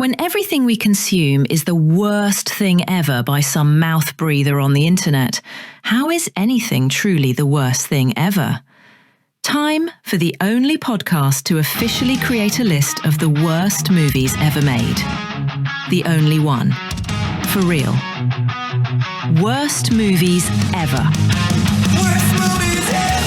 When everything we consume is the worst thing ever by some mouth breather on the internet, how is anything truly the worst thing ever? Time for the only podcast to officially create a list of the worst movies ever made. The only one. For real. Worst movies ever. Worst movies ever.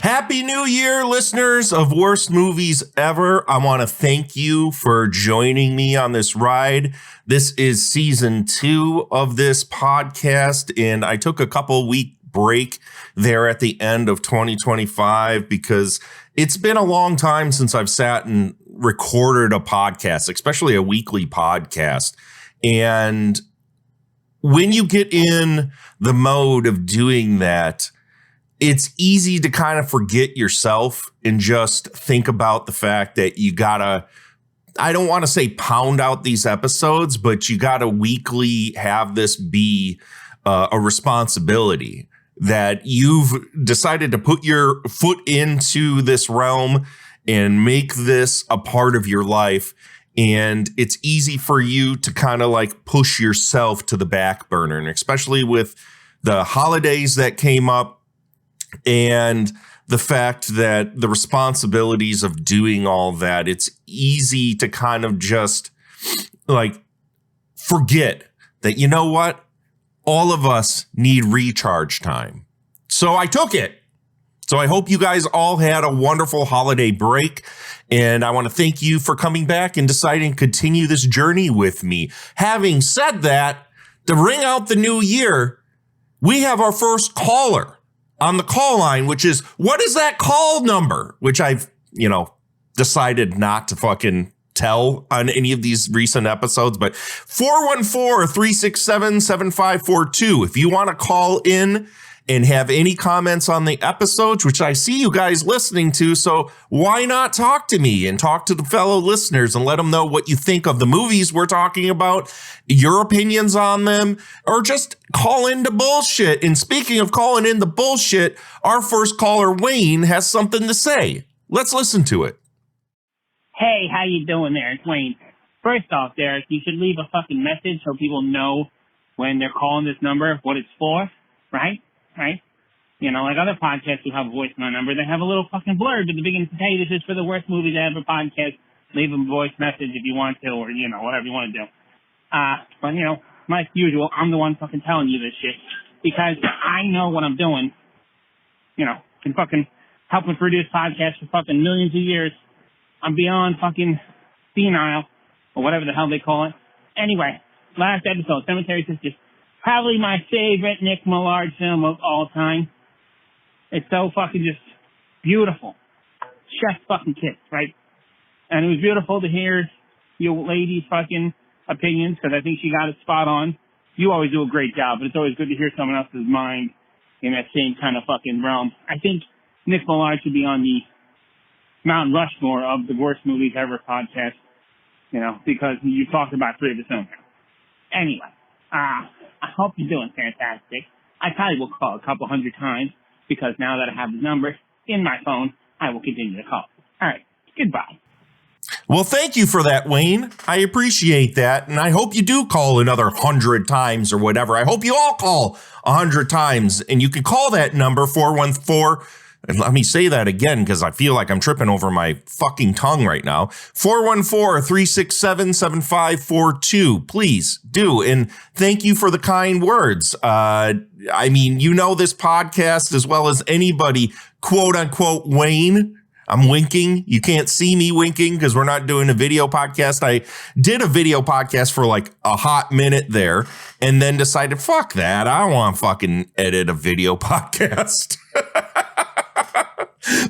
Happy New Year, listeners of Worst Movies Ever. I want to thank you for joining me on this ride. This is season 2 of this podcast, and I took a couple week break there at the end of 2025 because it's been a long time since I've sat and recorded a podcast, especially a weekly podcast. And when you get in the mode of doing that, it's easy to kind of forget yourself and just think about the fact that you gotta, I don't want to say pound out these episodes, but you gotta weekly have this be a responsibility that you've decided to put your foot into this realm and make this a part of your life. And it's easy for you to kind of like push yourself to the back burner, and especially with the holidays that came up. And the fact that the responsibilities of doing all that, it's easy to kind of just like forget that, you know what? All of us need recharge time. So I took it. So I hope you guys all had a wonderful holiday break. And I want to thank you for coming back and deciding to continue this journey with me. Having said that, to ring out the new year, we have our first caller on the call line, which is, what is that call number? Which I've, decided not to fucking tell on any of these recent episodes, but 414-367-7542. If you want to call in and have any comments on the episodes, which I see you guys listening to, so why not talk to me and talk to the fellow listeners and let them know what you think of the movies we're talking about, your opinions on them, or just call into bullshit. And speaking of calling into bullshit, our first caller, Wayne, has something to say. Let's listen to it. Hey, how you doing there? It's Wayne. First off, Derek, you should leave a fucking message so people know when they're calling this number what it's for, right? Right? Like other podcasts who have a voicemail number, they have a little fucking blurb at the beginning that says, hey, this is for the Worst Movies Ever podcast. Leave a voice message if you want to, or, whatever you want to do. But, like usual, I'm the one fucking telling you this shit because I know what I'm doing. Been fucking helping produce podcasts for fucking millions of years. I'm beyond fucking senile, or whatever the hell they call it. Anyway, last episode, Cemetery Sisters. Probably my favorite Nick Millard film of all time. It's so fucking just beautiful. Chef's fucking kiss, right? And it was beautiful to hear your lady's fucking opinions, because I think she got it spot on. You always do a great job, but it's always good to hear someone else's mind in that same kind of fucking realm. I think Nick Millard should be on the Mount Rushmore of the Worst Movies Ever podcast, because you talked about 3 of his films. Anyway, I hope you're doing fantastic. I probably will call a couple hundred times because now that I have the number in my phone, I will continue to call. All right. Goodbye. Well, thank you for that, Wayne. I appreciate that. And I hope you do call another 100 times or whatever. I hope you all call 100 times. And you can call that number 414. And let me say that again, because I feel like I'm tripping over my fucking tongue right now. 414-367-7542. Please do. And thank you for the kind words. This podcast as well as anybody, quote unquote, Wayne. I'm winking. You can't see me winking because we're not doing a video podcast. I did a video podcast for like a hot minute there and then decided, fuck that. I don't want to fucking edit a video podcast.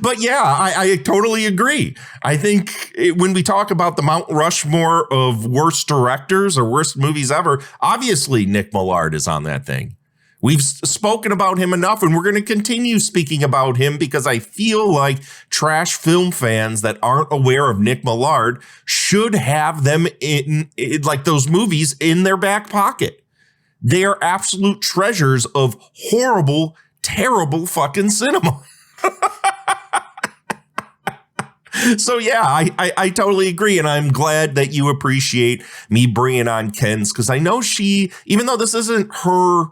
But yeah, I totally agree. I think when we talk about the Mount Rushmore of worst directors or worst movies ever, obviously Nick Millard is on that thing. We've spoken about him enough, and we're going to continue speaking about him because I feel like trash film fans that aren't aware of Nick Millard should have them in like those movies in their back pocket. They are absolute treasures of horrible, terrible fucking cinema. So yeah, I totally agree. And I'm glad that you appreciate me bringing on Ken's, because I know she, even though this isn't her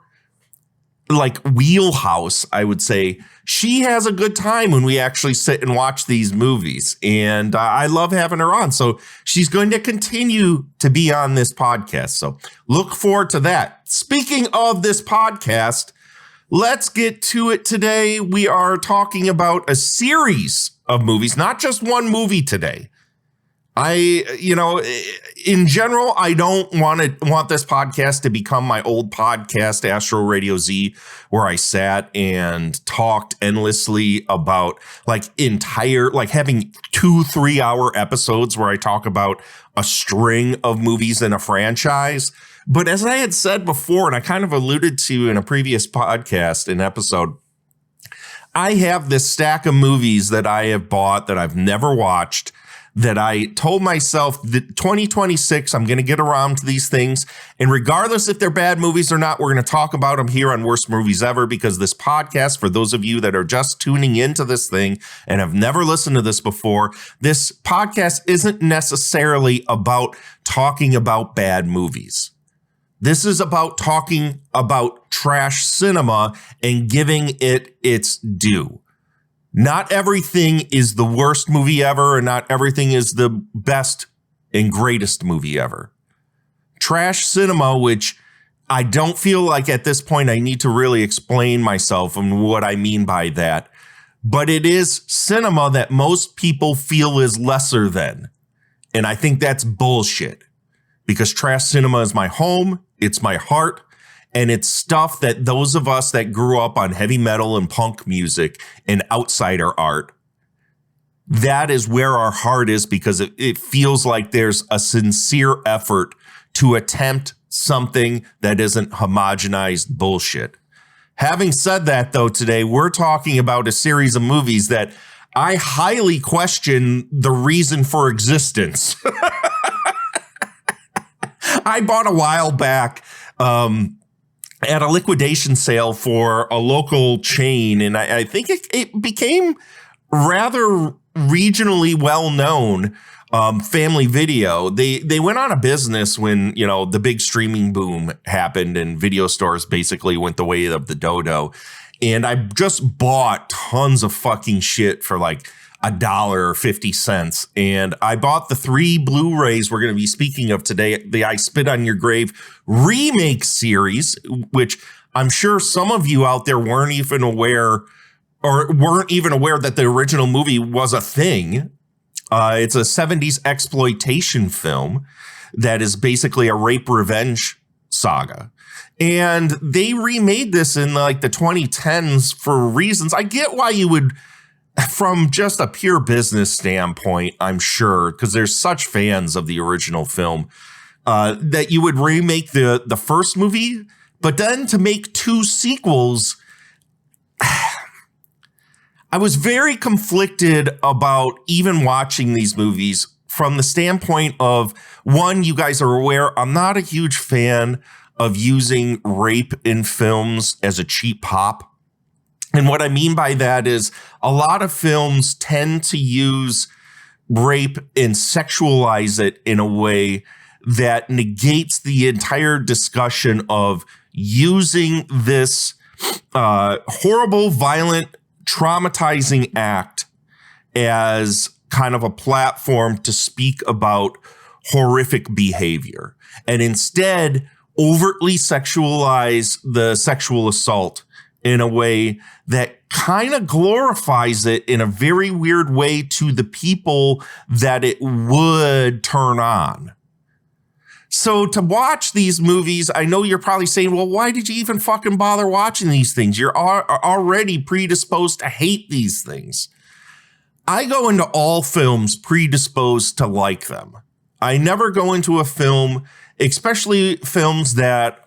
like wheelhouse, I would say, she has a good time when we actually sit and watch these movies. And I love having her on. So she's going to continue to be on this podcast. So look forward to that. Speaking of this podcast, let's get to it today. We are talking about a series of movies, not just one movie today. In general, I don't want this podcast to become my old podcast, Astro Radio Z, where I sat and talked endlessly about having 2-3 hour episodes where I talk about a string of movies in a franchise. But as I had said before, and I kind of alluded to in a previous podcast and episode, I have this stack of movies that I have bought that I've never watched, that I told myself that 2026, I'm going to get around to these things. And regardless if they're bad movies or not, we're going to talk about them here on Worst Movies Ever, because this podcast, for those of you that are just tuning into this thing and have never listened to this before, this podcast isn't necessarily about talking about bad movies. This is about talking about trash cinema and giving it its due. Not everything is the worst movie ever, and not everything is the best and greatest movie ever. Trash cinema, which I don't feel like at this point I need to really explain myself and what I mean by that, but it is cinema that most people feel is lesser than. And I think that's bullshit, because trash cinema is my home, it's my heart, and it's stuff that those of us that grew up on heavy metal and punk music and outsider art, that is where our heart is, because it feels like there's a sincere effort to attempt something that isn't homogenized bullshit. Having said that, though, today we're talking about a series of movies that I highly question the reason for existence. I bought a while back at a liquidation sale for a local chain, and I think it became rather regionally well-known, Family Video. They went out of business when, the big streaming boom happened and video stores basically went the way of the dodo. And I just bought tons of fucking shit for like $1.50. And I bought the 3 Blu-rays we're going to be speaking of today, the I Spit on Your Grave remake series, which I'm sure some of you out there weren't even aware that the original movie was a thing. It's a 70s exploitation film that is basically a rape revenge saga. And they remade this in like the 2010s for reasons. I get why you would, from just a pure business standpoint, I'm sure, because there's such fans of the original film, that you would remake the first movie, but then to make 2 sequels. I was very conflicted about even watching these movies from the standpoint of, one, you guys are aware, I'm not a huge fan of using rape in films as a cheap pop. And what I mean by that is a lot of films tend to use rape and sexualize it in a way that negates the entire discussion of using this horrible, violent, traumatizing act as kind of a platform to speak about horrific behavior, and instead overtly sexualize the sexual assault in a way that kind of glorifies it in a very weird way to the people that it would turn on. So to watch these movies, I know you're probably saying, well, why did you even fucking bother watching these things? You're already predisposed to hate these things. I go into all films predisposed to like them. I never go into a film, especially films that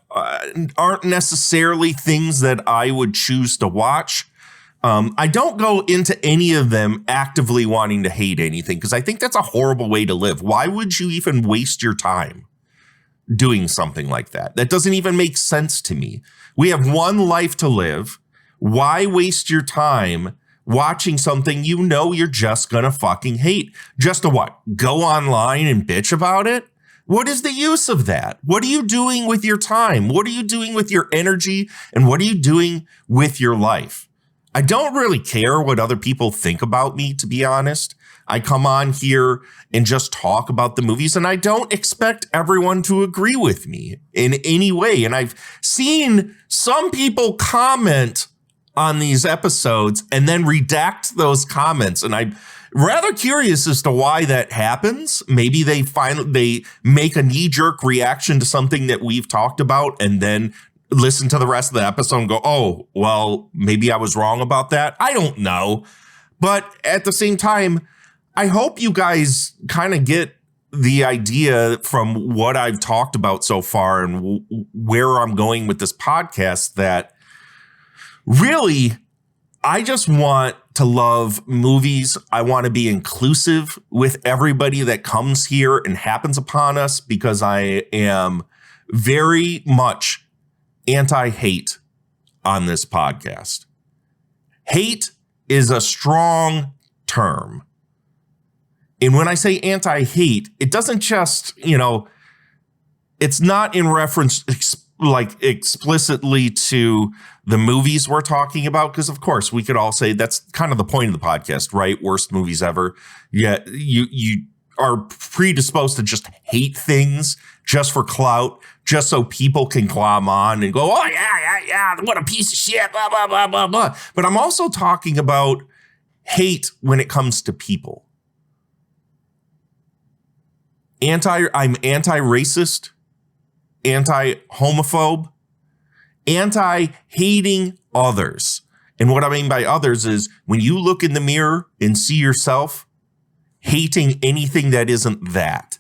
aren't necessarily things that I would choose to watch. I don't go into any of them actively wanting to hate anything, because I think that's a horrible way to live. Why would you even waste your time? doing something like that. That doesn't even make sense to me. We have one life to live. Why waste your time watching something you know you're just gonna fucking hate? Just to what? Go online and bitch about it? What is the use of that? What are you doing with your time? What are you doing with your energy? And what are you doing with your life? I don't really care what other people think about me, to be honest. I come on here and just talk about the movies, and I don't expect everyone to agree with me in any way. And I've seen some people comment on these episodes and then redact those comments, and I'm rather curious as to why that happens. Maybe they make a knee-jerk reaction to something that we've talked about and then listen to the rest of the episode and go, oh, well, maybe I was wrong about that. I don't know. But at the same time, I hope you guys kind of get the idea from what I've talked about so far and where I'm going with this podcast, that really, I just want to love movies. I want to be inclusive with everybody that comes here and happens upon us, because I am very much anti-hate on this podcast. Hate is a strong term. And when I say anti-hate, it doesn't just, it's not in reference explicitly to the movies we're talking about, because of course we could all say that's kind of the point of the podcast, right? Worst movies ever. Yeah, you are predisposed to just hate things just for clout, just so people can glom on and go, oh yeah, what a piece of shit, blah, blah, blah, blah, blah. But I'm also talking about hate when it comes to people. I'm anti-racist, anti-homophobe, anti-hating others. And what I mean by others is when you look in the mirror and see yourself hating anything that isn't that.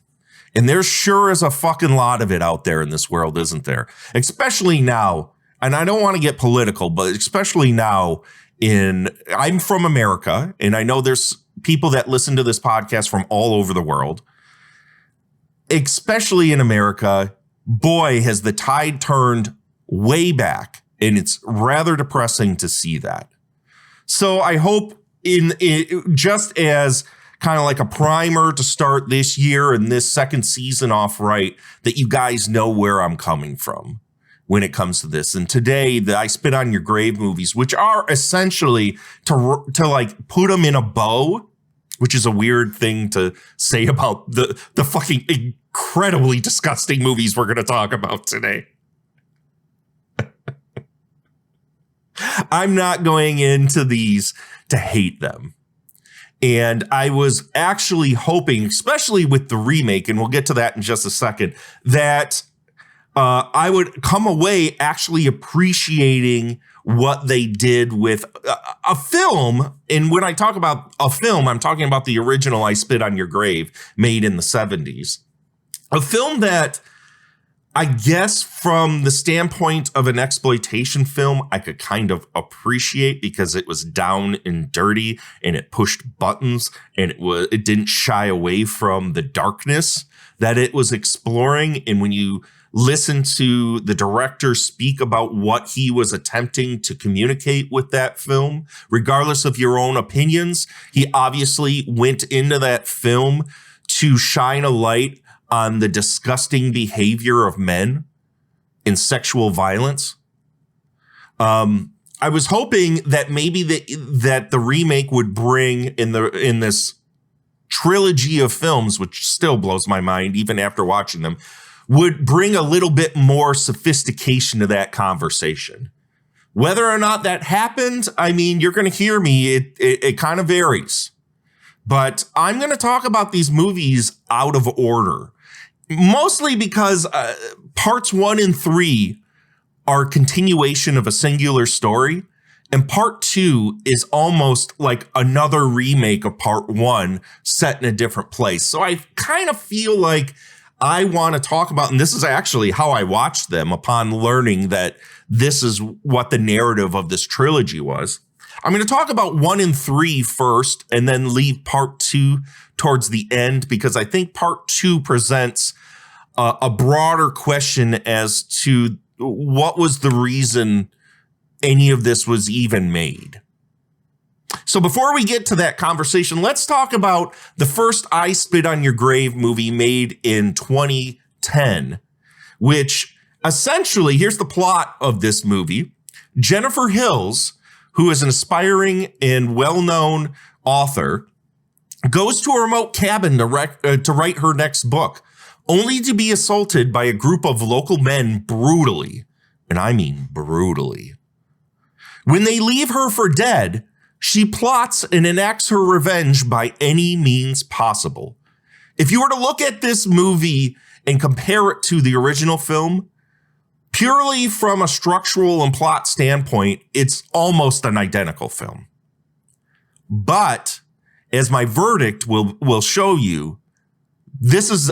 And there sure is a fucking lot of it out there in this world, isn't there? Especially now, and I don't want to get political, but especially now I'm from America, and I know there's people that listen to this podcast from all over the world. Especially in America, boy, has the tide turned way back, and it's rather depressing to see that. So I hope in just as kind of like a primer to start this year and this second season off right, that you guys know where I'm coming from when it comes to this. And today, the I Spit on Your Grave movies, which are essentially to like put them in a bow, which is a weird thing to say about the fucking incredibly disgusting movies we're going to talk about today. I'm not going into these to hate them. And I was actually hoping, especially with the remake, and we'll get to that in just a second, that I would come away actually appreciating what they did with a film. And when I talk about a film, I'm talking about the original I Spit on Your Grave, made in the 70s. A film that I guess from the standpoint of an exploitation film, I could kind of appreciate, because it was down and dirty and it pushed buttons, and it didn't shy away from the darkness that it was exploring. And when you listen to the director speak about what he was attempting to communicate with that film, regardless of your own opinions, he obviously went into that film to shine a light on the disgusting behavior of men in sexual violence. I was hoping that maybe that the remake would bring in this trilogy of films, which still blows my mind even after watching them, would bring a little bit more sophistication to that conversation. Whether or not that happened, I mean, you're going to hear me. It kind of varies. But I'm going to talk about these movies out of order. Mostly because parts 1 and 3 are a continuation of a singular story. And part 2 is almost like another remake of part 1 set in a different place. So I kind of feel like I want to talk about, and this is actually how I watched them upon learning that this is what the narrative of this trilogy was. I'm going to talk about 1 and 3 first, and then leave part 2 towards the end, because I think part 2 presents a broader question as to what was the reason any of this was even made. So before we get to that conversation, let's talk about the first I Spit on Your Grave movie made in 2010, which essentially, here's the plot of this movie. Jennifer Hills, who is an aspiring and well-known author, goes to a remote cabin to write her next book, only to be assaulted by a group of local men brutally. And I mean brutally. When they leave her for dead, she plots and enacts her revenge by any means possible. If you were to look at this movie and compare it to the original film, purely from a structural and plot standpoint, it's almost an identical film. But as my verdict will show you, this is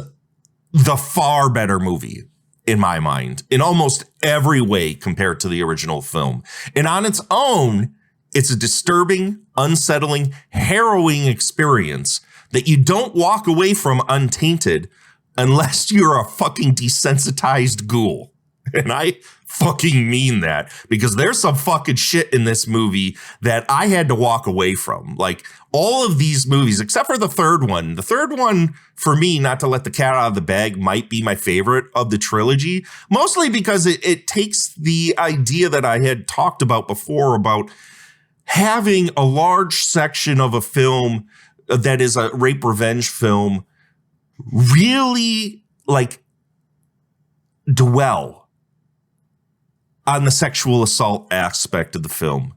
the far better movie in my mind, in almost every way compared to the original film. And on its own, it's a disturbing, unsettling, harrowing experience that you don't walk away from untainted unless you're a fucking desensitized ghoul. And I fucking mean that, because there's some fucking shit in this movie that I had to walk away from. Like all of these movies, except for the third one. The third one, for me, not to let the cat out of the bag, might be my favorite of the trilogy, mostly because it takes the idea that I had talked about before about having a large section of a film that is a rape revenge film really like dwell on the sexual assault aspect of the film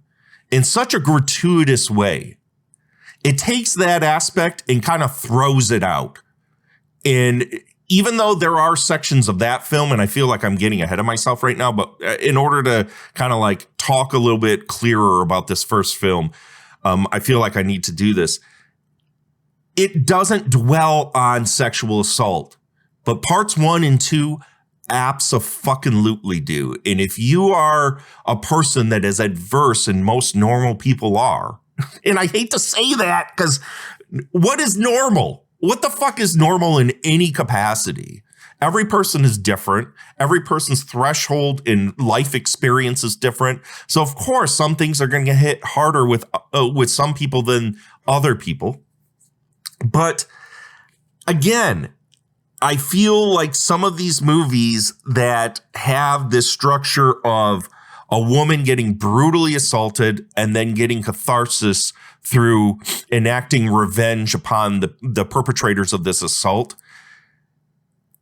in such a gratuitous way. It takes that aspect and kind of throws it out. And even though there are sections of that film, and I feel like I'm getting ahead of myself right now, but in order to kind of like talk a little bit clearer about this first film, I feel like I need to do this. It doesn't dwell on sexual assault, but parts 1 and 2 abso-fucking-lutely do. And if you are a person that is adverse, and most normal people are, and I hate to say that because what is normal? What the fuck is normal in any capacity? Every person is different. Every person's threshold in life experience is different. So of course, some things are going to hit harder with some people than other people. But again, I feel like some of these movies that have this structure of a woman getting brutally assaulted and then getting catharsis through enacting revenge upon the perpetrators of this assault,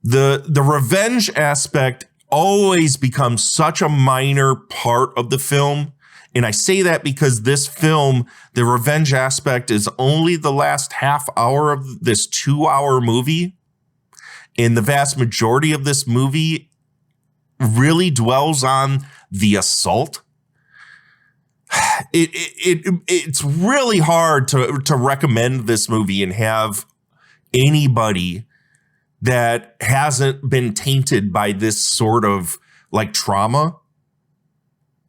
the revenge aspect always becomes such a minor part of the film. And I say that because this film, the revenge aspect is only the last half hour of this 2-hour movie. And the vast majority of this movie really dwells on the assault. It's really hard to recommend this movie and have anybody that hasn't been tainted by this sort of like trauma,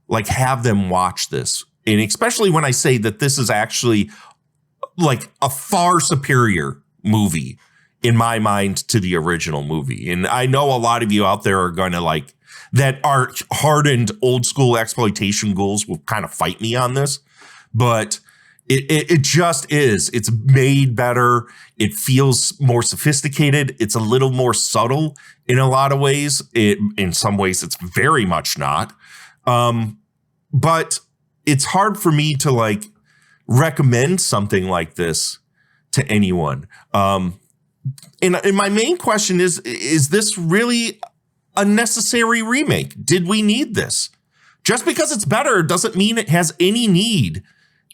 like have them watch this. And especially when I say that this is actually like a far superior movie in my mind to the original movie. And I know a lot of you out there are going to like that are hardened old school exploitation ghouls will kind of fight me on this, but it just is. It's made better. It feels more sophisticated. It's a little more subtle in a lot of ways. In some ways, it's very much not. But it's hard for me to like recommend something like this to anyone. And my main question is this really a necessary remake? Did we need this? Just because it's better doesn't mean it has any need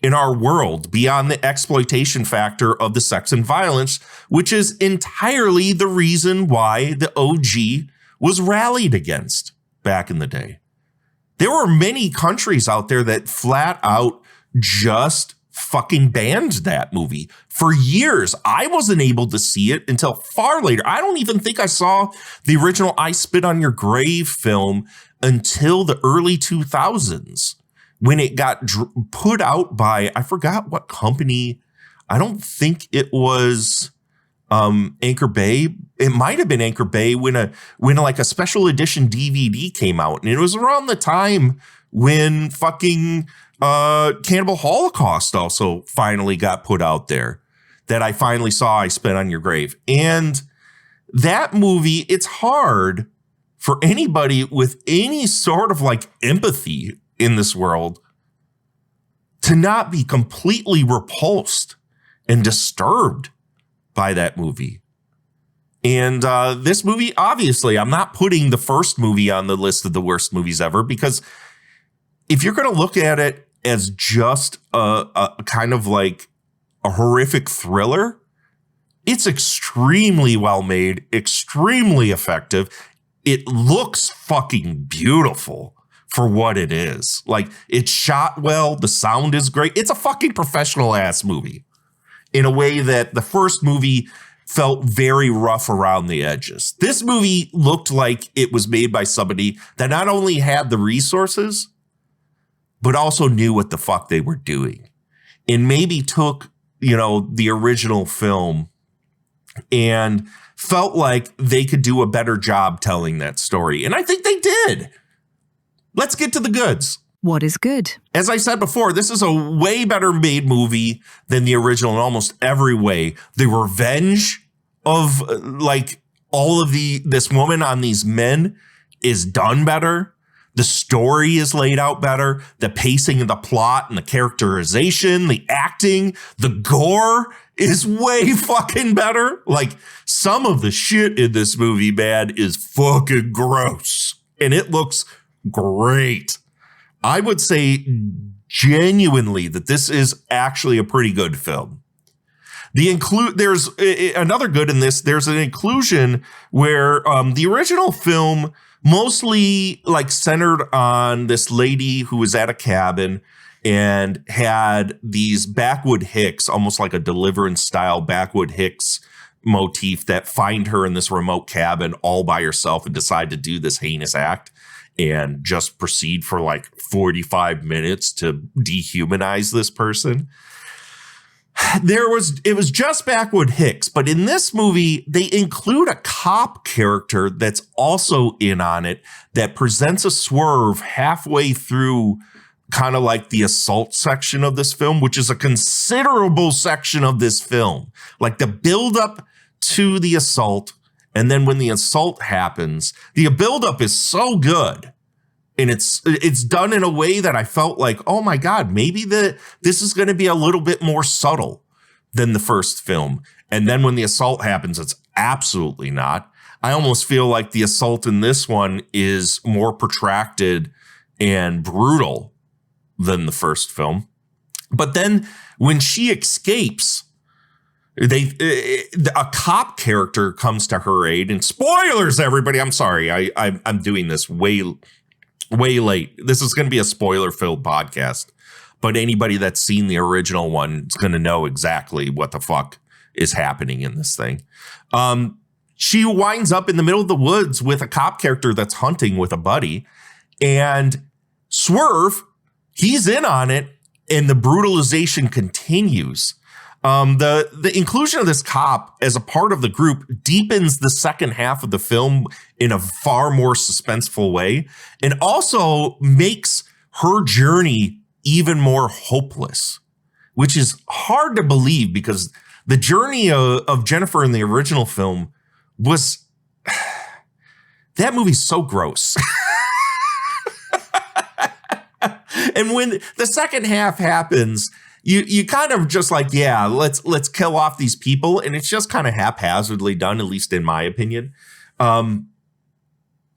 in our world beyond the exploitation factor of the sex and violence, which is entirely the reason why the OG was rallied against back in the day. There were many countries out there that flat out just fucking banned that movie for years. I wasn't able to see it until far later. I don't even think I saw the original I Spit on Your Grave film until the early 2000s when it got put out by, I forgot what company. I don't think it was Anchor Bay. It might have been Anchor Bay when like a special edition DVD came out, and it was around the time when fucking Cannibal Holocaust also finally got put out there, that I finally saw I Spit on Your Grave. And that movie, it's hard for anybody with any sort of like empathy in this world to not be completely repulsed and disturbed by that movie. And this movie, obviously, I'm not putting the first movie on the list of the worst movies ever, because if you're going to look at it as just a kind of like a horrific thriller, it's extremely well made, extremely effective. It looks fucking beautiful for what it is. Like, it's shot well. The sound is great. It's a fucking professional ass movie in a way that the first movie felt very rough around the edges. This movie looked like it was made by somebody that not only had the resources, but also knew what the fuck they were doing, and maybe took, you know, the original film and felt like they could do a better job telling that story. And I think they did. Let's get to the goods. What is good? As I said before, this is a way better made movie than the original in almost every way. The revenge of like all of this woman on these men is done better. The story is laid out better. The pacing of the plot and the characterization, the acting, the gore is way fucking better. Like, some of the shit in this movie, man, is fucking gross. And it looks great. I would say genuinely that this is actually a pretty good film. There's another good in this. There's an inclusion where the original film mostly like centered on this lady who was at a cabin and had these backwood hicks, almost like a Deliverance style backwood hicks motif, that find her in this remote cabin all by herself and decide to do this heinous act and just proceed for like 45 minutes to dehumanize this person. It was just backwood hicks, but in this movie, they include a cop character that's also in on it that presents a swerve halfway through kind of like the assault section of this film, which is a considerable section of this film. Like the buildup to the assault, and then when the assault happens, the buildup is so good. And it's done in a way that I felt like, oh my God, maybe this is going to be a little bit more subtle than the first film. And then when the assault happens, it's absolutely not. I almost feel like the assault in this one is more protracted and brutal than the first film. But then when she escapes, a cop character comes to her aid. And spoilers, everybody. I'm sorry. I'm doing this way late. This is going to be a spoiler-filled podcast, but anybody that's seen the original one is going to know exactly what the fuck is happening in this thing. She winds up in the middle of the woods with a cop character that's hunting with a buddy, and Swerve, he's in on it, and the brutalization continues. The inclusion of this cop as a part of the group deepens the second half of the film in a far more suspenseful way, and also makes her journey even more hopeless, which is hard to believe because the journey of Jennifer in the original film was, that movie's so gross. And when the second half happens, you kind of just like, yeah, let's kill off these people. And it's just kind of haphazardly done, at least in my opinion. And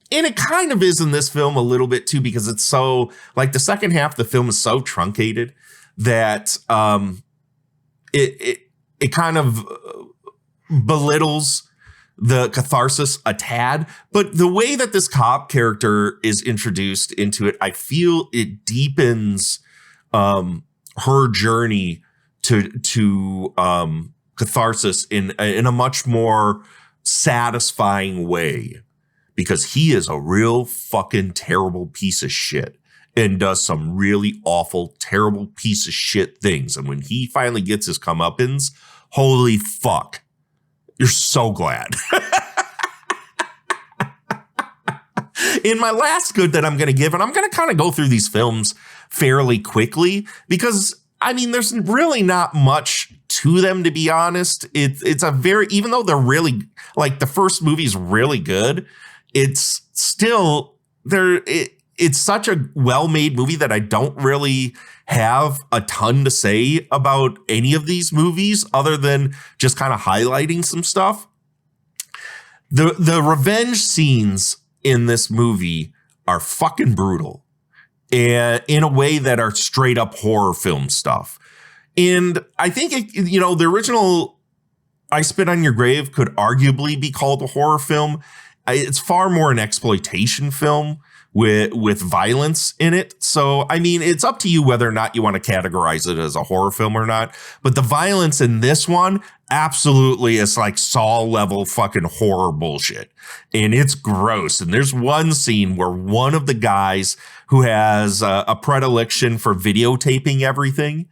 it kind of is in this film a little bit too, because it's so like the second half of the film is so truncated that it kind of belittles the catharsis a tad. But the way that this cop character is introduced into it, I feel it deepens her journey to catharsis in a much more satisfying way, because he is a real fucking terrible piece of shit and does some really awful, terrible piece of shit things. And when he finally gets his comeuppance, holy fuck, You're so glad. In my last good that I'm going to give, and I'm going to kind of go through these films fairly quickly because, I mean, there's really not much to them, to be honest. It's a very, even though they're really, like, the first movie's really good, it's still, it's such a well-made movie that I don't really have a ton to say about any of these movies other than just kind of highlighting some stuff. The revenge scenes in this movie are fucking brutal, and in a way that are straight up horror film stuff. And I think, the original I Spit on Your Grave could arguably be called a horror film. It's far more an exploitation film with violence in it. So, I mean, it's up to you whether or not you want to categorize it as a horror film or not. But the violence in this one absolutely is like Saw level fucking horror bullshit. And it's gross. And there's one scene where one of the guys who has a predilection for videotaping everything,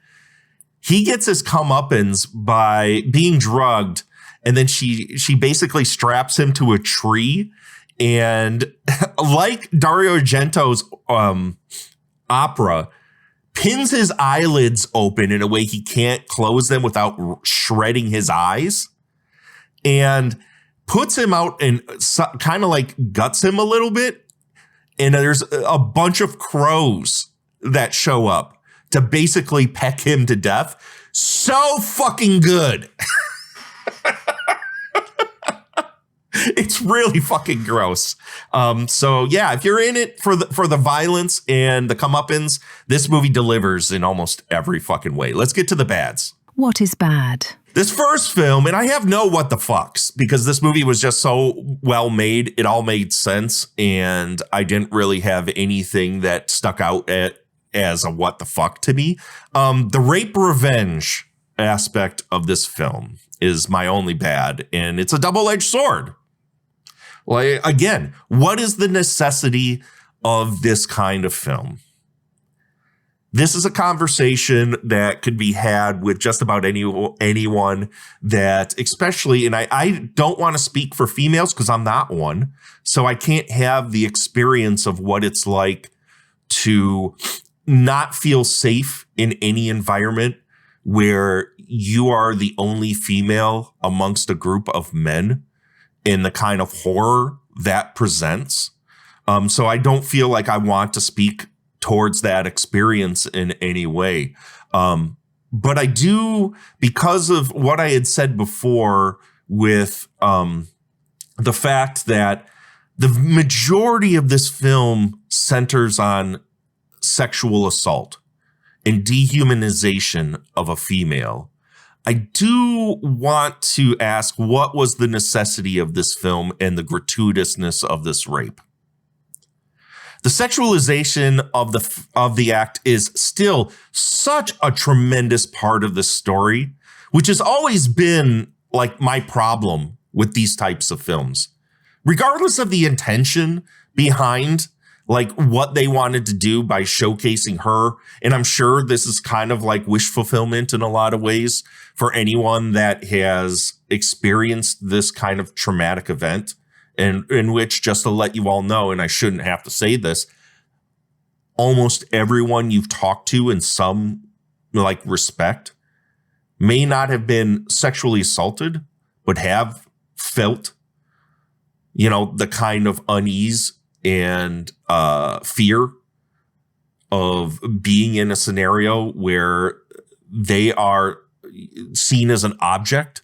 he gets his comeuppance by being drugged. And then she basically straps him to a tree. And like Dario Argento's opera, pins his eyelids open in a way he can't close them without shredding his eyes, and puts him out and kind of like guts him a little bit. And there's a bunch of crows that show up to basically peck him to death. So fucking good. It's really fucking gross. So yeah, if you're in it for the violence and the comeuppance, this movie delivers in almost every fucking way. Let's get to the bads. What is bad? This first film, and I have no what the fucks because this movie was just so well made. It all made sense, and I didn't really have anything that stuck out as a what the fuck to me. The rape revenge aspect of this film is my only bad, and it's a double-edged sword. Like, again, what is the necessity of this kind of film? This is a conversation that could be had with just about anyone that, especially, and I don't want to speak for females because I'm not one, so I can't have the experience of what it's like to not feel safe in any environment where you are the only female amongst a group of men, in the kind of horror that presents. So I don't feel like I want to speak towards that experience in any way. But I do, because of what I had said before with the fact that the majority of this film centers on sexual assault and dehumanization of a female, I do want to ask, what was the necessity of this film and the gratuitousness of this rape? The sexualization of the act is still such a tremendous part of the story, which has always been like my problem with these types of films. Regardless of the intention behind like what they wanted to do by showcasing her. And I'm sure this is kind of like wish fulfillment in a lot of ways for anyone that has experienced this kind of traumatic event, and in which, just to let you all know, and I shouldn't have to say this, almost everyone you've talked to in some like respect may not have been sexually assaulted, but have felt, the kind of unease and fear of being in a scenario where they are seen as an object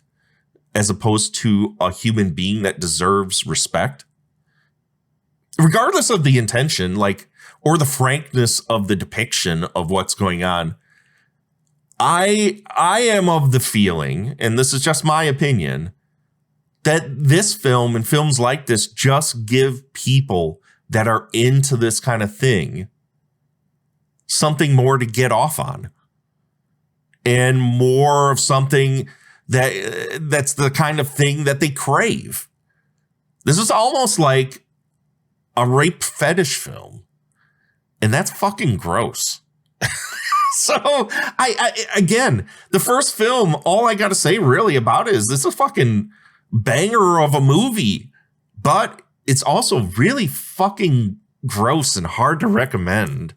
as opposed to a human being that deserves respect. Regardless of the intention, or the frankness of the depiction of what's going on, I am of the feeling, and this is just my opinion, that this film and films like this just give people that are into this kind of thing something more to get off on, and more of something that's the kind of thing that they crave. This is almost like a rape fetish film, and that's fucking gross. So I again, the first film, all I got to say really about it is this is a fucking banger of a movie, but it's also really fucking gross and hard to recommend.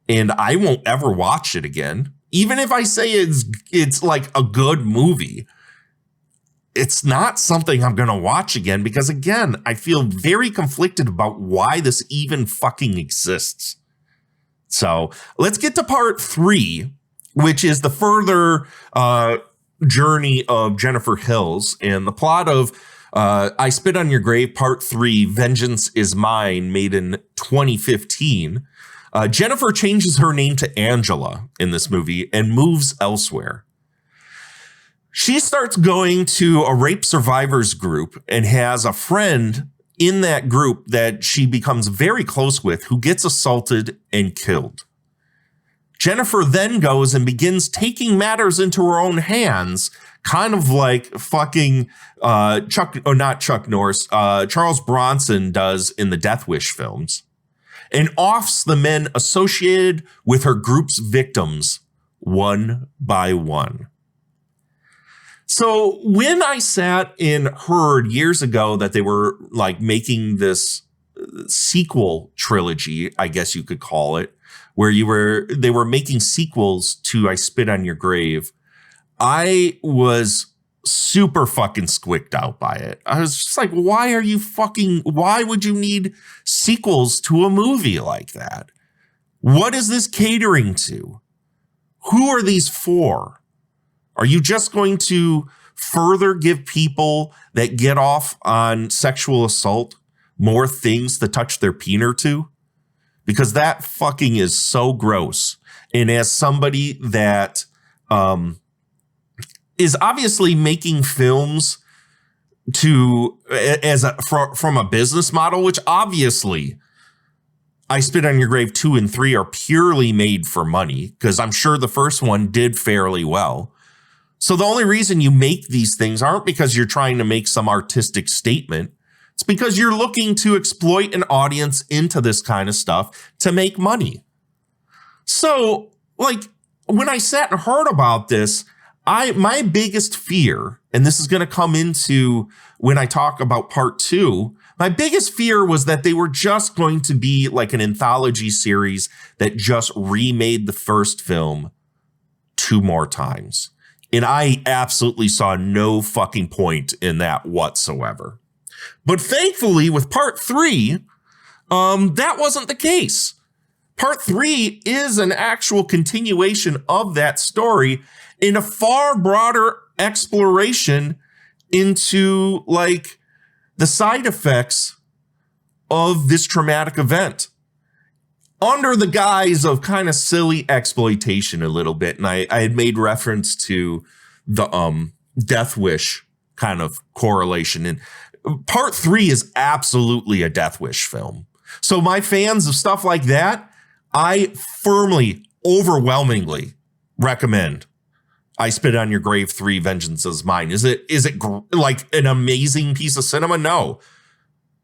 And I won't ever watch it again. Even if I say it's like a good movie, it's not something I'm going to watch again because, again, I feel very conflicted about why this even fucking exists. So let's get to part 3, which is the further journey of Jennifer Hills and the plot of I Spit on Your Grave, Part 3, Vengeance is Mine, made in 2015. Jennifer changes her name to Angela in this movie and moves elsewhere. She starts going to a rape survivors group and has a friend in that group that she becomes very close with who gets assaulted and killed. Jennifer then goes and begins taking matters into her own hands, kind of like fucking Charles Bronson does in the Death Wish films, and offs the men associated with her group's victims one by one. So when I sat and heard years ago that they were like making this sequel trilogy, I guess you could call it, where they were making sequels to I Spit on Your Grave, I was super fucking squicked out by it. I was just like, why would you need sequels to a movie like that? What is this catering to? Who are these for? Are you just going to further give people that get off on sexual assault more things to touch their peener to? Because that fucking is so gross. And as somebody that is obviously making films from a business model, which obviously I Spit on Your Grave 2 and 3 are purely made for money, because I'm sure the first one did fairly well. So the only reason you make these things aren't because you're trying to make some artistic statement. It's because you're looking to exploit an audience into this kind of stuff to make money. So, like, when I sat and heard about this, my biggest fear, and this is going to come into when I talk about part 2, my biggest fear was that they were just going to be like an anthology series that just remade the first film 2 more times. And I absolutely saw no fucking point in that whatsoever. But thankfully, with part 3, that wasn't the case. Part 3 is an actual continuation of that story in a far broader exploration into like the side effects of this traumatic event, under the guise of kind of silly exploitation a little bit. And I had made reference to the Death Wish kind of correlation. And part 3 is absolutely a Death Wish film. So my fans of stuff like that, I firmly, overwhelmingly recommend I Spit on Your Grave 3, Vengeance is Mine. Is it like an amazing piece of cinema? No.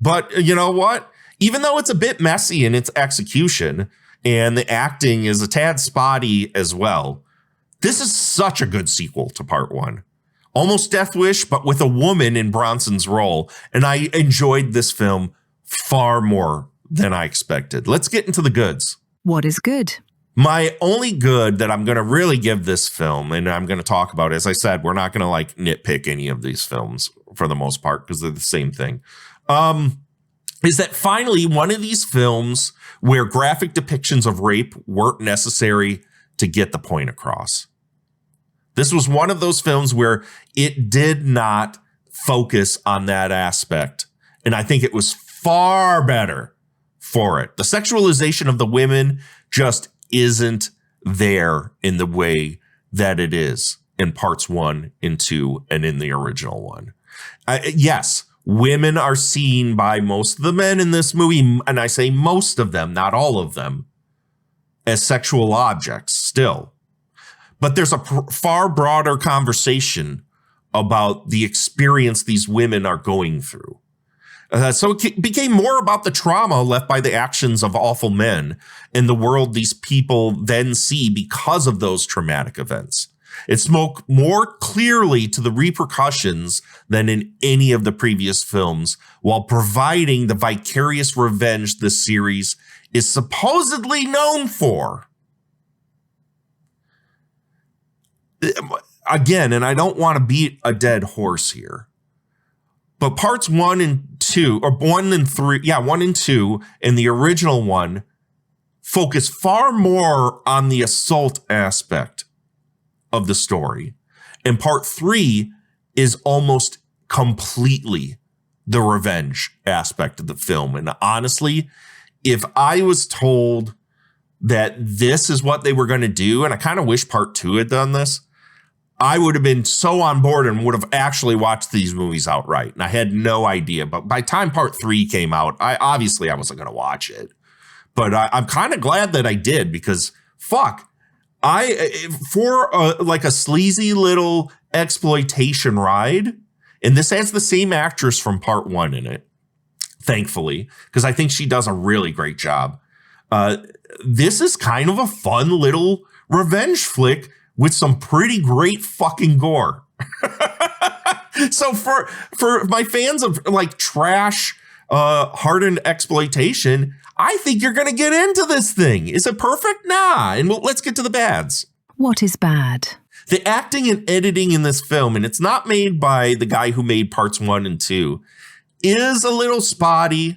But you know what? Even though it's a bit messy in its execution and the acting is a tad spotty as well, this is such a good sequel to part 1. Almost Death Wish, but with a woman in Bronson's role. And I enjoyed this film far more than I expected. Let's get into the goods. What is good? My only good that I'm going to really give this film, and I'm going to talk about, as I said, we're not going to like nitpick any of these films for the most part because they're the same thing, is that finally one of these films where graphic depictions of rape weren't necessary to get the point across. This was one of those films where it did not focus on that aspect. And I think it was far better for it. The sexualization of the women just isn't there in the way that it is in parts 1 and 2 and in the original one. Yes, women are seen by most of the men in this movie, and I say most of them, not all of them, as sexual objects still. But there's a far broader conversation about the experience these women are going through. So it became more about the trauma left by the actions of awful men in the world these people then see because of those traumatic events. It spoke more clearly to the repercussions than in any of the previous films, while providing the vicarious revenge this series is supposedly known for. Again, and I don't want to beat a dead horse here, but parts 1 and 2, or 1 and 3, 1 and 2, and the original one focus far more on the assault aspect of the story. And part 3 is almost completely the revenge aspect of the film. And honestly, if I was told that this is what they were going to do, and I kind of wish part 2 had done this, I would have been so on board and would have actually watched these movies outright. And I had no idea. But by the time part 3 came out, I wasn't going to watch it. But I'm kind of glad that I did, because fuck, for a sleazy little exploitation ride, and this has the same actress from part 1 in it, thankfully, because I think she does a really great job. This is kind of a fun little revenge flick with some pretty great fucking gore. So for my fans of like trash, hardened exploitation, I think you're going to get into this thing. Is it perfect? Nah. And let's get to the bads. What is bad? The acting and editing in this film, and it's not made by the guy who made parts 1 and 2, is a little spotty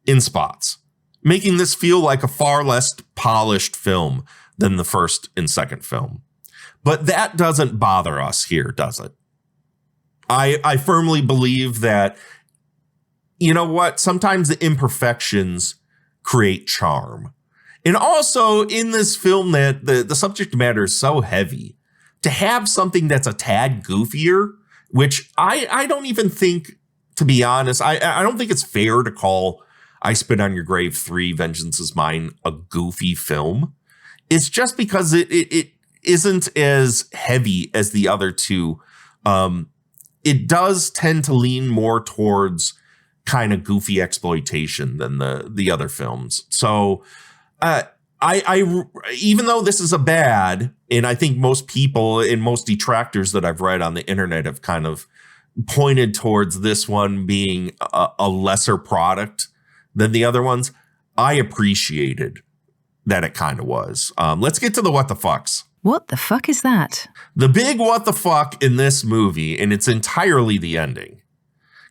in spots, making this feel like a far less polished film than the first and second film. But that doesn't bother us here, does it? I firmly believe that, you know what, sometimes the imperfections create charm. And also in this film that the subject matter is so heavy, to have something that's a tad goofier, which I don't even think, to be honest, I don't think it's fair to call I Spit on Your Grave 3 Vengeance is Mine a goofy film. It's just because it isn't as heavy as the other two. It does tend to lean more towards kind of goofy exploitation than the other films. So I even though this is a bad, and I think most people and most detractors that I've read on the internet have kind of pointed towards this one being a lesser product than the other ones, I appreciated that it kind of was. Let's get to the what the fucks. What the fuck is that? The big what the fuck in this movie, and it's entirely the ending.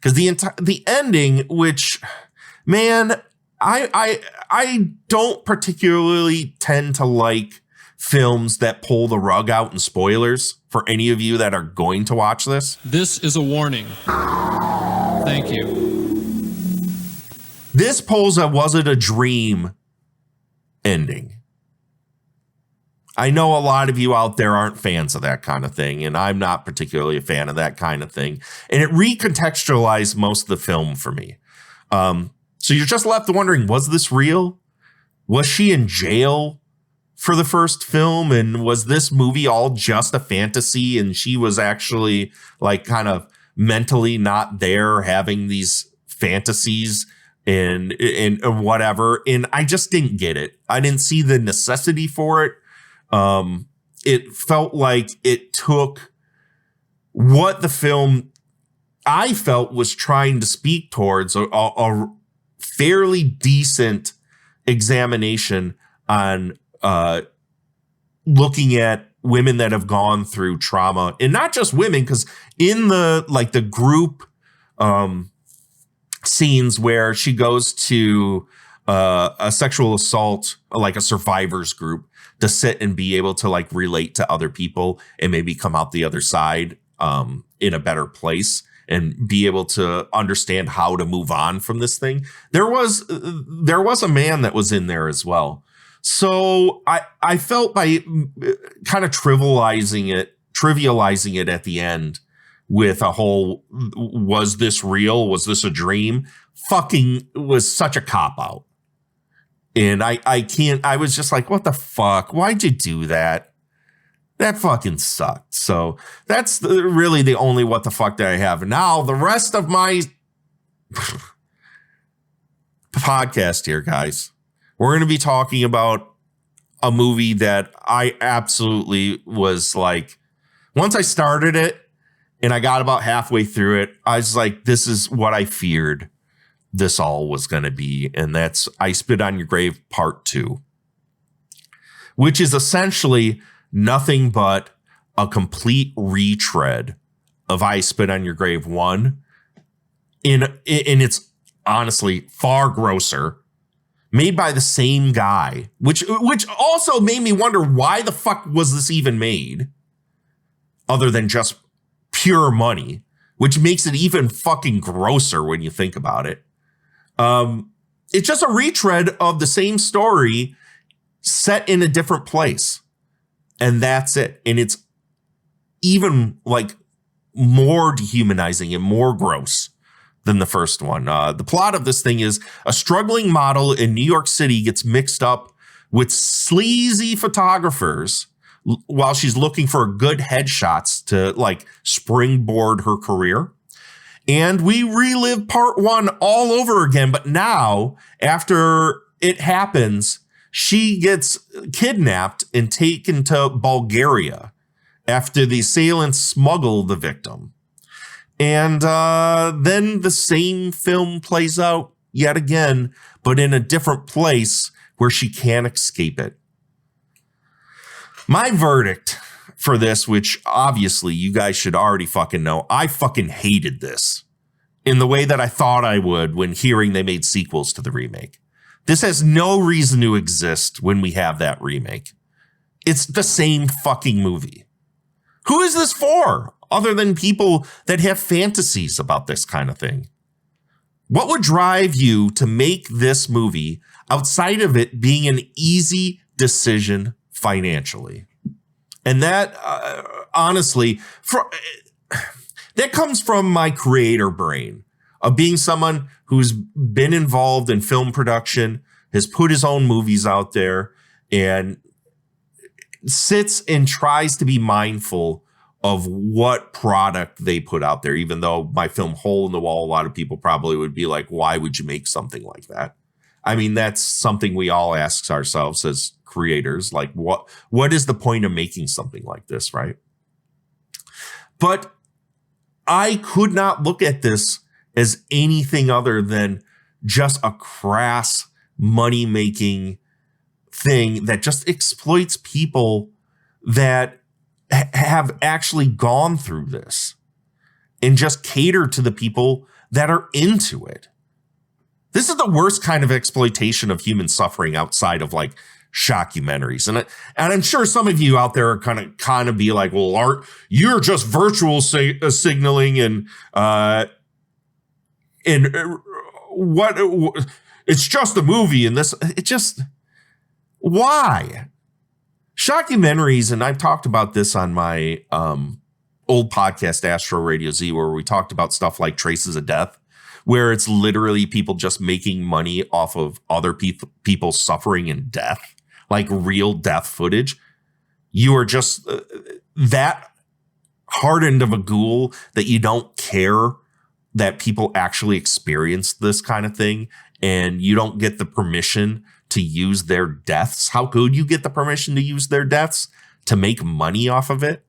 Because the ending, which, man, I don't particularly tend to like films that pull the rug out in spoilers for any of you that are going to watch this. This is a warning. Thank you. This pulls a was it a dream ending. I know a lot of you out there aren't fans of that kind of thing, and I'm not particularly a fan of that kind of thing. And it recontextualized most of the film for me. So you're just left wondering, was this real? Was she in jail for the first film? And was this movie all just a fantasy? And she was actually like kind of mentally not there having these fantasies and whatever. And I just didn't get it. I didn't see the necessity for it. It felt like it took what the film I felt was trying to speak towards, a fairly decent examination on looking at women that have gone through trauma, and not just women, because in the group scenes where she goes to a sexual assault, like a survivors group, to sit and be able to like relate to other people and maybe come out the other side in a better place and be able to understand how to move on from this thing. There was a man that was in there as well. So I felt by kind of trivializing it at the end with a whole, was this real? Was this a dream? Fucking was such a cop out. And I was just like, what the fuck? Why'd you do that? That fucking sucked. So that's really the only what the fuck that I have. Now, the rest of my podcast here, guys, we're going to be talking about a movie that I absolutely was like Once I started it and I got about halfway through it, I was like, this is what I feared this all was going to be. And that's I Spit on Your Grave Part 2, which is essentially nothing but a complete retread of I Spit on Your Grave 1. In it's honestly far grosser, made by the same guy, which also made me wonder, why the fuck was this even made other than just pure money, which makes it even fucking grosser when you think about it. It's just a retread of the same story set in a different place. And that's it. And it's even like more dehumanizing and more gross than the first one. The plot of this thing is a struggling model in New York City gets mixed up with sleazy photographers while she's looking for good headshots to like springboard her career. And we relive part 1 all over again. But now, after it happens, she gets kidnapped and taken to Bulgaria after the assailants smuggle the victim. And then the same film plays out yet again, but in a different place where she can't escape it. My verdict for this, which obviously you guys should already fucking know, I fucking hated this in the way that I thought I would when hearing they made sequels to the remake. This has no reason to exist when we have that remake. It's the same fucking movie. Who is this for, other than people that have fantasies about this kind of thing? What would drive you to make this movie outside of it being an easy decision financially? And that, honestly, that comes from my creator brain of being someone who's been involved in film production, has put his own movies out there, and sits and tries to be mindful of what product they put out there. Even though my film Hole in the Wall, a lot of people probably would be like, why would you make something like that? I mean, that's something we all ask ourselves as creators. Like, what is the point of making something like this, right? But I could not look at this as anything other than just a crass money-making thing that just exploits people that have actually gone through this and just cater to the people that are into it. This is the worst kind of exploitation of human suffering outside of like shockumentaries. And I'm sure some of you out there are kind of be like, well, Art, you're just virtual signaling and what it's just a movie and this, it just, why? Shockumentaries, and I've talked about this on my old podcast, Astro Radio Z, where we talked about stuff like Traces of Death, where it's literally people just making money off of other people suffering and death, like real death footage. You are just that hardened of a ghoul that you don't care that people actually experience this kind of thing, and you don't get the permission to use their deaths. How could you get the permission to use their deaths to make money off of it?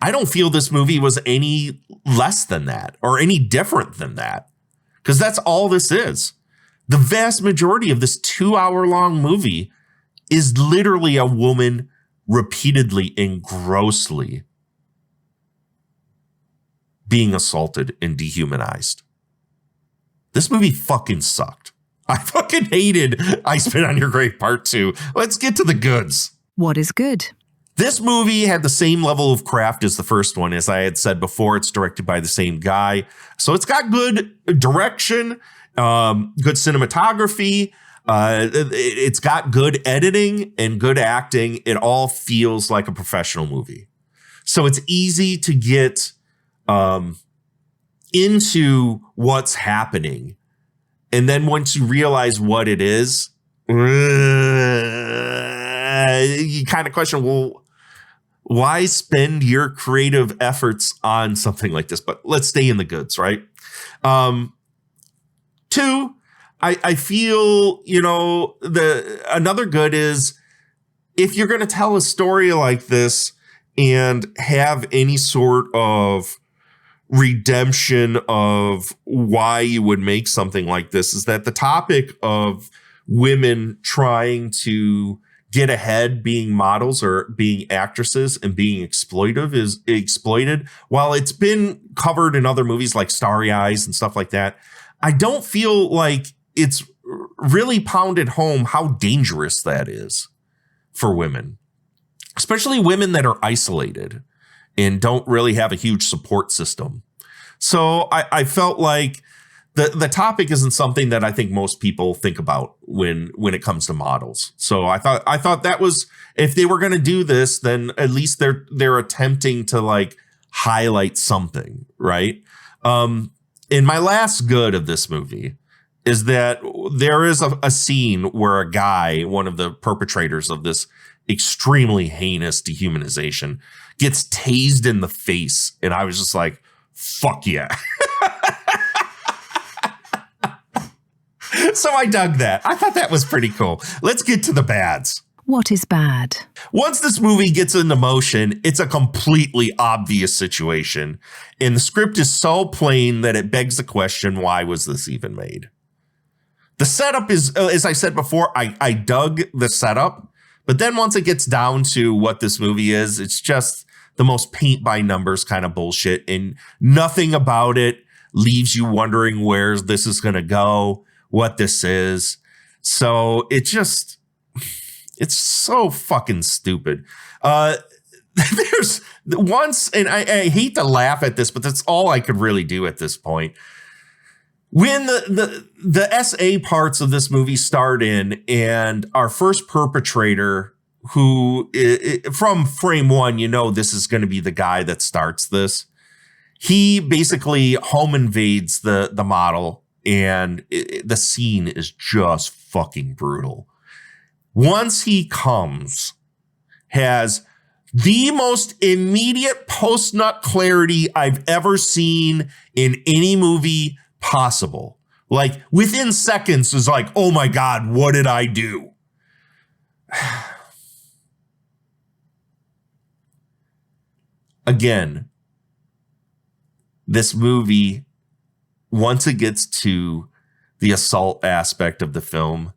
I don't feel this movie was any less than that or any different than that, because that's all this is. The vast majority of this 2-hour-long movie is literally a woman repeatedly and grossly being assaulted and dehumanized. This movie fucking sucked. I fucking hated I Spit on Your Grave Part 2. Let's get to the goods. What is good? This movie had the same level of craft as the first one. As I had said before, it's directed by the same guy. So it's got good direction, good cinematography. It's got good editing and good acting. It all feels like a professional movie. So it's easy to get into what's happening. And then once you realize what it is, you kind of question, well, why spend your creative efforts on something like this? But let's stay in the goods, right? 2, I feel, another good is if you're going to tell a story like this and have any sort of redemption of why you would make something like this is that the topic of women trying to get ahead being models or being actresses and being exploited. While it's been covered in other movies like Starry Eyes and stuff like that, I don't feel like it's really pounded home how dangerous that is for women, especially women that are isolated and don't really have a huge support system. So I felt like the topic isn't something that I think most people think about when it comes to models. So I thought that was, if they were going to do this, then at least they're attempting to like highlight something, right? And my last good of this movie is that there is a scene where a guy, one of the perpetrators of this extremely heinous dehumanization, gets tased in the face. And I was just like, fuck yeah. So I dug that. I thought that was pretty cool. Let's get to the bads. What is bad? Once this movie gets into motion, it's a completely obvious situation. And the script is so plain that it begs the question, why was this even made? The setup is, as I said before, I dug the setup. But then once it gets down to what this movie is, it's just the most paint by numbers kind of bullshit. And nothing about it leaves you wondering where this is going to go, what this is. So it's so fucking stupid. There's once, and I hate to laugh at this, but that's all I could really do at this point. When the SA parts of this movie start in, and our first perpetrator, who from frame one, you know, this is going to be the guy that starts this. He basically home invades the model, and the scene is just fucking brutal. Once he comes, has the most immediate post-nut clarity I've ever seen in any movie possible. Like within seconds is like, oh my God, what did I do? Again, this movie, once it gets to the assault aspect of the film,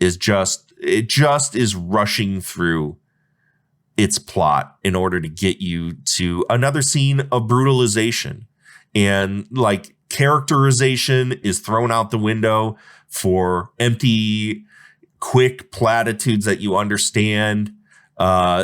is just is rushing through its plot in order to get you to another scene of brutalization. And like characterization is thrown out the window for empty, quick platitudes that you understand.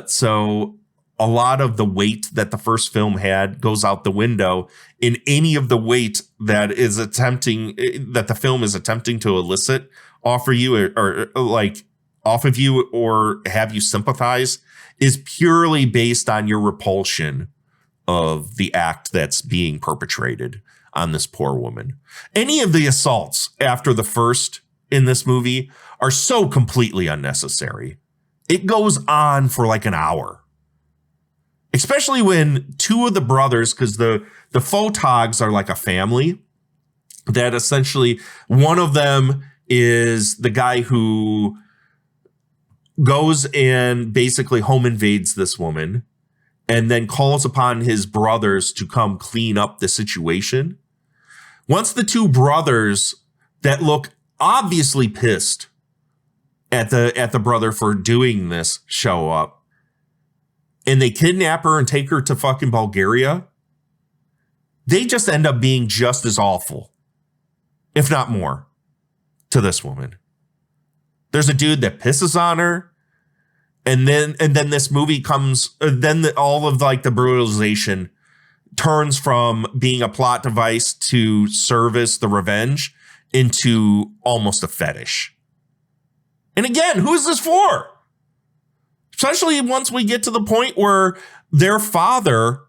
So a lot of the weight that the first film had goes out the window in any of the weight that the film is attempting to elicit off of you or like off of you or have you sympathize is purely based on your repulsion of the act that's being perpetrated on this poor woman. Any of the assaults after the first in this movie are so completely unnecessary. It goes on for like an hour. Especially when two of the brothers, because the photogs are like a family, that essentially one of them is the guy who goes and basically home invades this woman and then calls upon his brothers to come clean up the situation. Once the two brothers that look obviously pissed at the brother for doing this show up, and they kidnap her and take her to fucking Bulgaria, they just end up being just as awful, if not more, to this woman. There's a dude that pisses on her, and then this movie comes. All of like the brutalization turns from being a plot device to service the revenge into almost a fetish. And again, who is this for? Especially once we get to the point where their father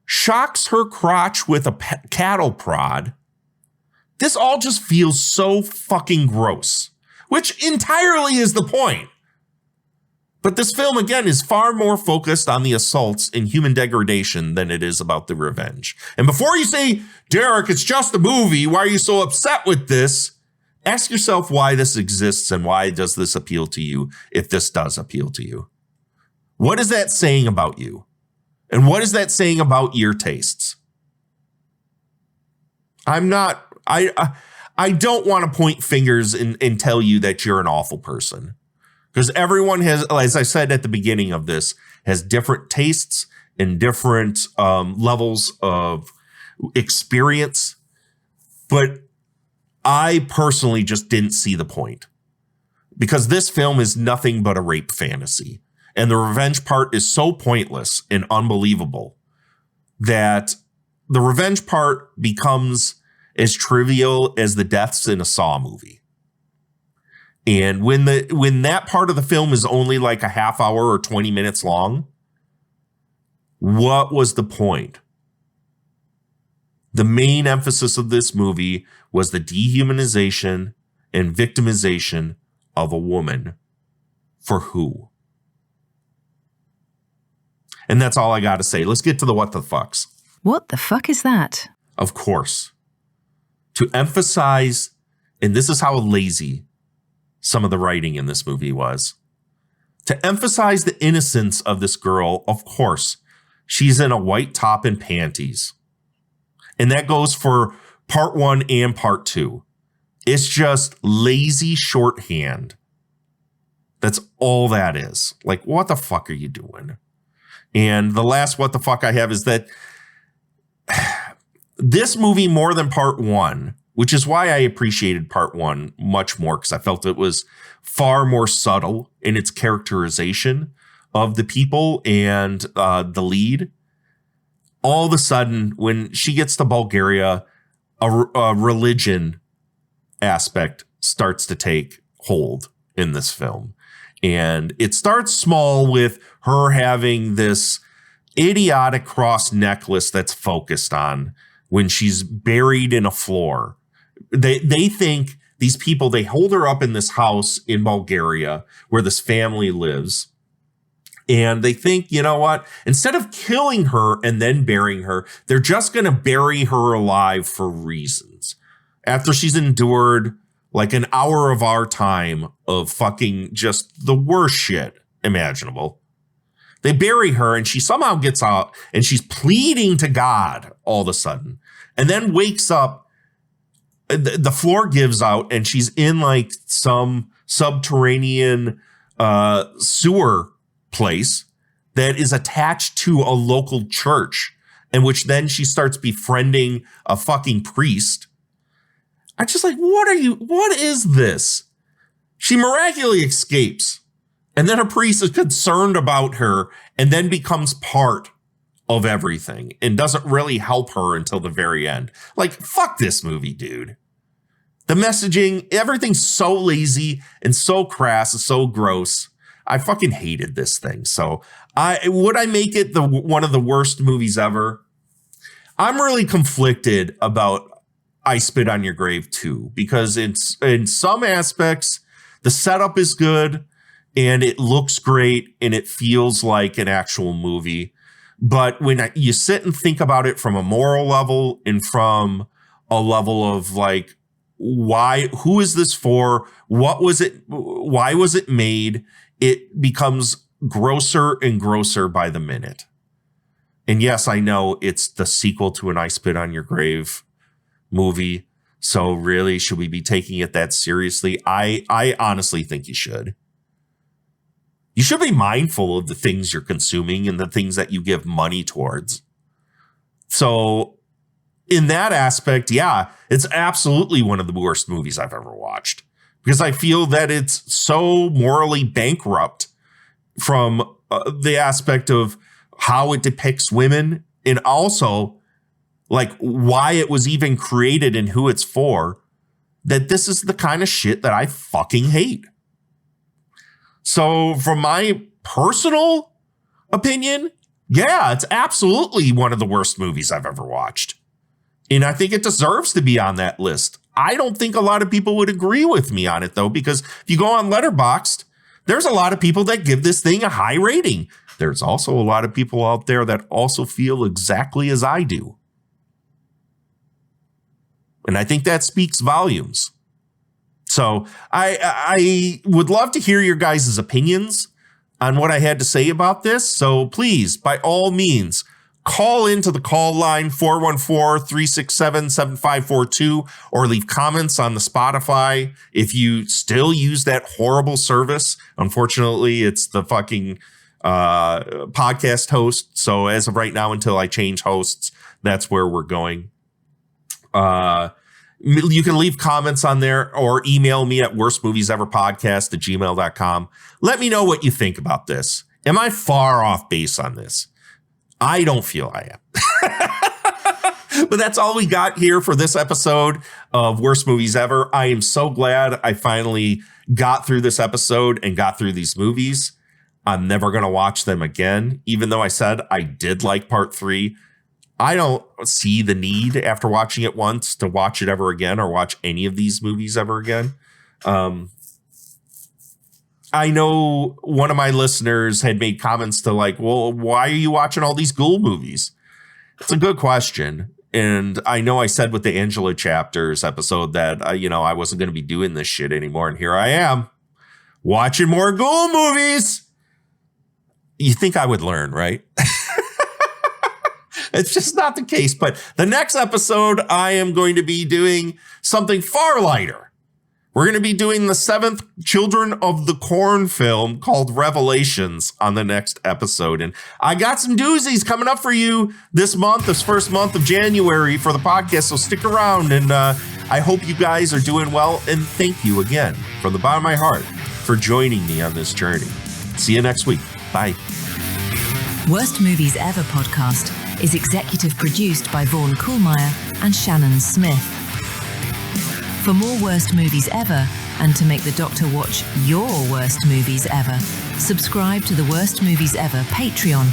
shocks her crotch with a cattle prod. This all just feels so fucking gross, which entirely is the point. But this film, again, is far more focused on the assaults and human degradation than it is about the revenge. And before you say, Derek, it's just a movie, why are you so upset with this? Ask yourself why this exists and why does this appeal to you if this does appeal to you. What is that saying about you? And what is that saying about your tastes? I don't want to point fingers and tell you that you're an awful person. Because everyone has, as I said at the beginning of this, has different tastes and different levels of experience. But I personally just didn't see the point. Because this film is nothing but a rape fantasy. And the revenge part is so pointless and unbelievable that the revenge part becomes as trivial as the deaths in a Saw movie. And when that part of the film is only like a half hour or 20 minutes long, what was the point? The main emphasis of this movie was the dehumanization and victimization of a woman. For who? And that's all I got to say. Let's get to the what the fucks. What the fuck is that? Of course. To emphasize, and this is how lazy some of the writing in this movie was. To emphasize the innocence of this girl, of course, she's in a white top and panties. And that goes for part 1 and part 2. It's just lazy shorthand. That's all that is. Like, what the fuck are you doing? And the last what the fuck I have is that this movie, more than part 1, which is why I appreciated part 1 much more, because I felt it was far more subtle in its characterization of the people and the lead. All of a sudden, when she gets to Bulgaria, a religion aspect starts to take hold in this film. And it starts small with her having this idiotic cross necklace that's focused on when she's buried in a floor. They think these people, they hold her up in this house in Bulgaria where this family lives. And they think, you know what? Instead of killing her and then burying her, they're just going to bury her alive for reasons. After she's endured like an hour of our time of fucking just the worst shit imaginable. They bury her and she somehow gets out and she's pleading to God all of a sudden and then wakes up. The floor gives out and she's in like some subterranean sewer place that is attached to a local church, in which then she starts befriending a fucking priest. I'm just like, what is this? She miraculously escapes. And then a priest is concerned about her and then becomes part of everything and doesn't really help her until the very end. Like, fuck this movie, dude. The messaging, everything's so lazy and so crass and so gross. I fucking hated this thing. So would I make it one of the worst movies ever? I'm really conflicted about I Spit on Your Grave 2, because in some aspects, the setup is good and it looks great and it feels like an actual movie. But when you sit and think about it from a moral level and from a level of like, who is this for? What was it? Why was it made? It becomes grosser and grosser by the minute. And yes, I know it's the sequel to an I Spit on Your Grave movie. So really, should we be taking it that seriously? I honestly think you should. You should be mindful of the things you're consuming and the things that you give money towards. So in that aspect, yeah, it's absolutely one of the worst movies I've ever watched, because I feel that it's so morally bankrupt from the aspect of how it depicts women and also like why it was even created and who it's for, that this is the kind of shit that I fucking hate. So from my personal opinion, yeah, it's absolutely one of the worst movies I've ever watched. And I think it deserves to be on that list. I don't think a lot of people would agree with me on it, though, because if you go on Letterboxd, there's a lot of people that give this thing a high rating. There's also a lot of people out there that also feel exactly as I do. And I think that speaks volumes. So I would love to hear your guys' opinions on what I had to say about this. So please, by all means, call into the call line 414-367-7542 or leave comments on the Spotify if you still use that horrible service. Unfortunately, it's the fucking podcast host. So as of right now, until I change hosts, that's where we're going. You can leave comments on there or email me at worstmovieseverpodcast@gmail.com. Let me know what you think about this. Am I far off base on this? I don't feel I am. But that's all we got here for this episode of Worst Movies Ever. I am so glad I finally got through this episode and got through these movies. I'm never going to watch them again, even though I said I did like part 3. I don't see the need after watching it once to watch it ever again or watch any of these movies ever again. I know one of my listeners had made comments to like, well, why are you watching all these ghoul movies? It's a good question. And I know I said with the Angela Chapters episode that, I wasn't going to be doing this shit anymore. And here I am watching more ghoul movies. You think I would learn, right? It's just not the case. But the next episode, I am going to be doing something far lighter. We're going to be doing the 7th Children of the Corn film called Revelations on the next episode. And I got some doozies coming up for you this month, this first month of January for the podcast. So stick around. And I hope you guys are doing well. And thank you again from the bottom of my heart for joining me on this journey. See you next week. Bye. Worst Movies Ever podcast is executive produced by Vaughn Kuhlmeyer and Shannon Smith. For more Worst Movies Ever, and to make the Doctor watch your worst movies ever, subscribe to the Worst Movies Ever Patreon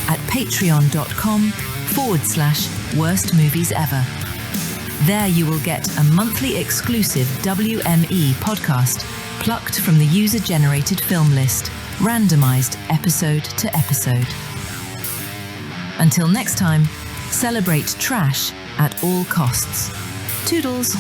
at patreon.com/Worst Movies Ever. There you will get a monthly exclusive WME podcast plucked from the user-generated film list, randomized episode to episode. Until next time, celebrate trash at all costs. Toodles.